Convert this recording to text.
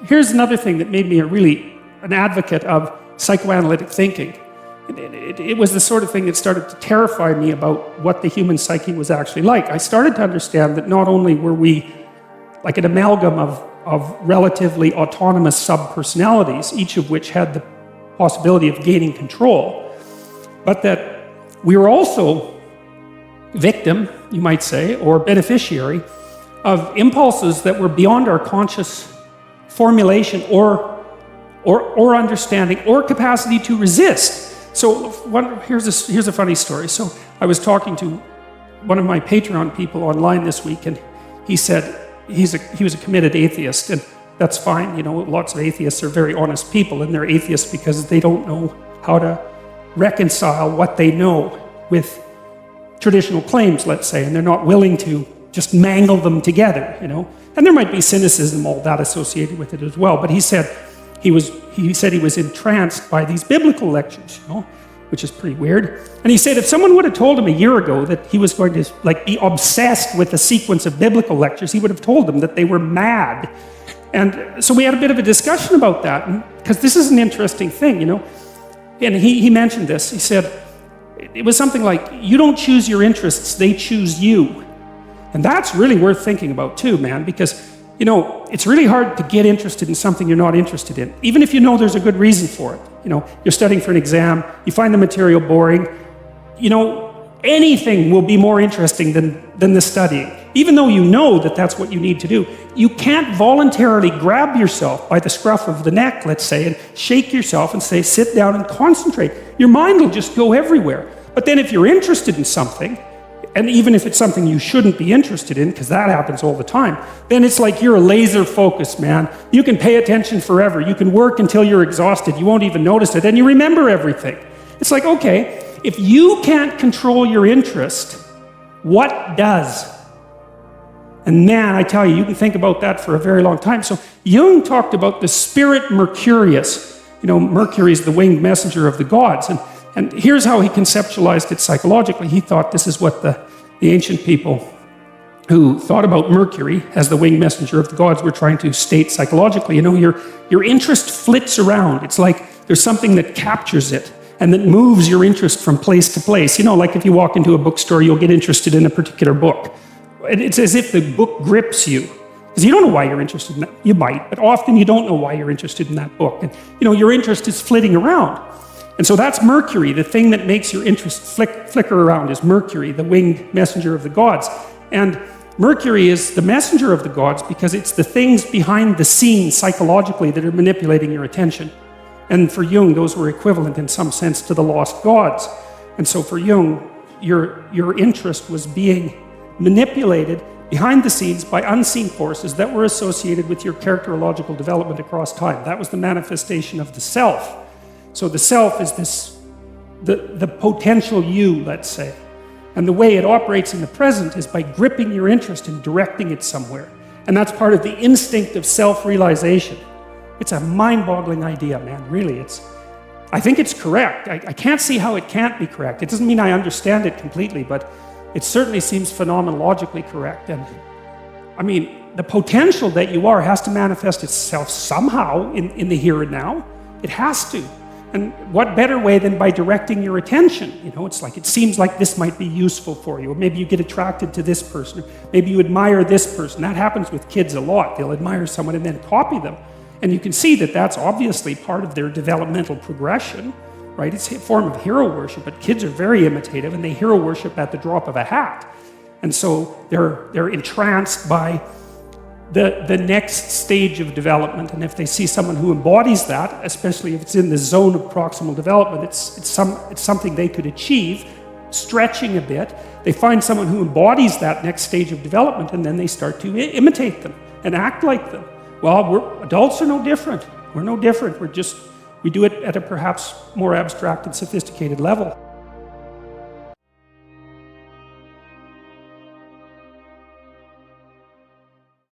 here's another thing that made me an advocate of psychoanalytic thinking. It was the sort of thing that started to terrify me about what the human psyche was actually like. I started to understand that not only were we like an amalgam of relatively autonomous sub-personalities, each of which had the possibility of gaining control, but that we were also victim, you might say, or beneficiary of impulses that were beyond our conscious formulation or understanding or capacity to resist. So here's a funny story. So I was talking to one of my Patreon people online this week, and he said he was a committed atheist, and that's fine. You know, lots of atheists are very honest people, and they're atheists because they don't know how to reconcile what they know with traditional claims, let's say, and they're not willing to just mangle them together, you know. And there might be cynicism, all that associated with it as well. But he said he was entranced by these biblical lectures, you know, which is pretty weird. And he said if someone would have told him a year ago that he was going to be obsessed with a sequence of biblical lectures, he would have told them that they were mad. And so we had a bit of a discussion about that, because this is an interesting thing, you know. And he mentioned this. He said it was something like, you don't choose your interests, they choose you. And that's really worth thinking about too, man, because, you know, it's really hard to get interested in something you're not interested in, even if you know there's a good reason for it. You know, you're studying for an exam, you find the material boring, you know, anything will be more interesting than the studying. Even though you know that that's what you need to do, you can't voluntarily grab yourself by the scruff of the neck, let's say, and shake yourself and say, sit down and concentrate. Your mind will just go everywhere. But then if you're interested in something, and even if it's something you shouldn't be interested in, because that happens all the time, then it's like you're a laser focus, man. You can pay attention forever. You can work until you're exhausted. You won't even notice it, and you remember everything. It's like, okay, if you can't control your interest, what does? And man, I tell you, you can think about that for a very long time. So Jung talked about the spirit Mercurius. You know, Mercury is the winged messenger of the gods. And here's how he conceptualized it psychologically. He thought this is what the ancient people who thought about Mercury as the winged messenger of the gods were trying to state psychologically. You know, your interest flits around. It's like there's something that captures it and that moves your interest from place to place. You know, like if you walk into a bookstore, you'll get interested in a particular book. It's as if the book grips you. Because you don't know why you're interested in that. You might, but often you don't know why you're interested in that book. And, you know, your interest is flitting around. And so that's Mercury. The thing that makes your interest flicker around is Mercury, the winged messenger of the gods. And Mercury is the messenger of the gods because it's the things behind the scenes psychologically that are manipulating your attention. And for Jung, those were equivalent in some sense to the lost gods. And so for Jung, your interest was being manipulated behind the scenes by unseen forces that were associated with your characterological development across time. That was the manifestation of the self. So the self is the potential you, let's say. And the way it operates in the present is by gripping your interest and directing it somewhere. And that's part of the instinct of self-realization. It's a mind-boggling idea, man, really. I think it's correct. I can't see how it can't be correct. It doesn't mean I understand it completely, but it certainly seems phenomenologically correct. And I mean, the potential that you are has to manifest itself somehow in the here and now. It has to. And what better way than by directing your attention? You know, it's like, it seems like this might be useful for you. Or maybe you get attracted to this person. Or maybe you admire this person. That happens with kids a lot. They'll admire someone and then copy them. And you can see that that's obviously part of their developmental progression, right? It's a form of hero worship, but kids are very imitative and they hero worship at the drop of a hat. And so they're entranced by the next stage of development. And if they see someone who embodies that, especially if it's in the zone of proximal development, it's something they could achieve, stretching a bit. They find someone who embodies that next stage of development, and then they start to imitate them and act like them. Well, adults are no different. We're no different. We do it at a perhaps more abstract and sophisticated level.